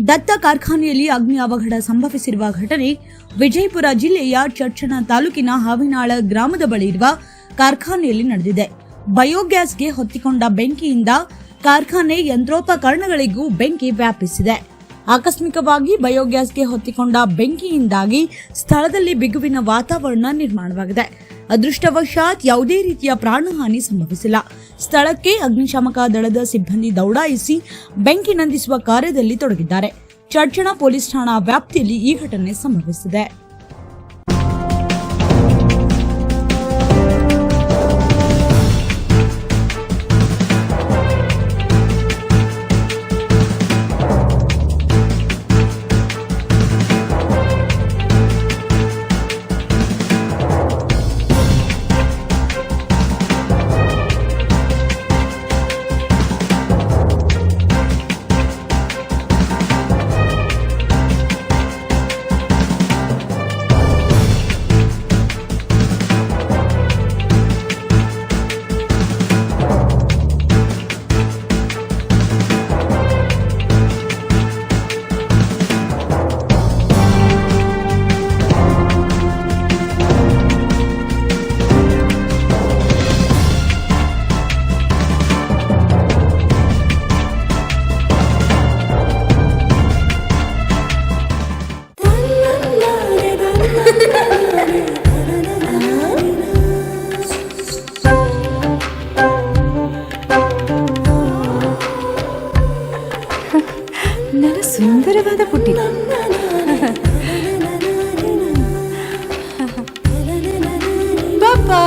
ದತ್ತ ಕಾರ್ಖಾನೆಯಲ್ಲಿ ಅಗ್ನಿ ಅವಘಡ ಸಂಭವಿಸಿರುವ ಘಟನೆ ವಿಜಯಪುರ ಜಿಲ್ಲೆಯ ಚರ್ಚಣ ತಾಲೂಕಿನ ಹಾವಿನಾಳ ಗ್ರಾಮದ ಬಳಿ ಇರುವ ಕಾರ್ಖಾನೆಯಲ್ಲಿ ನಡೆದಿದೆ. ಬಯೋಗ್ಯಾಸ್ಗೆ ಹೊತ್ತಿಕೊಂಡ ಬೆಂಕಿಯಿಂದ ಕಾರ್ಖಾನೆ ಯಂತ್ರೋಪಕರಣಗಳಿಗೂ ಬೆಂಕಿ ವ್ಯಾಪಿಸಿದೆ. ಆಕಸ್ಮಿಕವಾಗಿ ಬಯೋಗ್ಯಾಸ್ಗೆ ಹೊತ್ತಿಕೊಂಡ ಬೆಂಕಿಯಿಂದಾಗಿ ಸ್ಥಳದಲ್ಲಿ ಬಿಗುವಿನ ವಾತಾವರಣ ನಿರ್ಮಾಣವಾಗಿದೆ. ಅದೃಷ್ಟವಶಾತ್ ಯಾವುದೇ ರೀತಿಯ ಪ್ರಾಣಹಾನಿ ಸಂಭವಿಸಿಲ್ಲ. ಸ್ಥಳಕ್ಕೆ ಅಗ್ನಿಶಾಮಕ ದಳದ ಸಿಬ್ಬಂದಿ ದೌಡಾಯಿಸಿ ಬೆಂಕಿ ನಂದಿಸುವ ಕಾರ್ಯದಲ್ಲಿ ತೊಡಗಿದ್ದಾರೆ. ಚರ್ಚಣ ಪೊಲೀಸ್ ಠಾಣಾ ವ್ಯಾಪ್ತಿಯಲ್ಲಿ ಈ ಘಟನೆ ಸಂಭವಿಸಿದೆ. ನನ್ನ ಸುಂದರವಾದ ಪುಟ್ಟಿ. ಪಾಪಾ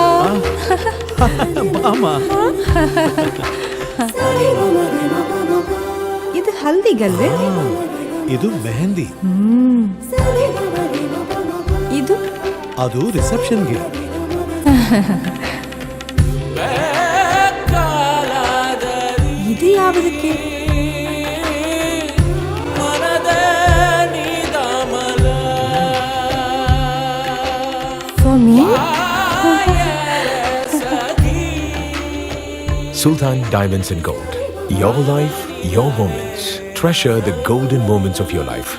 ಇದು ಹಲ್ದಿಗಲ್ವೇ? ಇದು ಮೆಹಂದಿ. ಇದು ಅದು ರಿಸೆಪ್ಷನ್ಗೆ. ಇದು ಯಾವುದಕ್ಕೆ? For me? Sultan Diamonds and Gold. Your life, your moments. Treasure the golden moments of your life.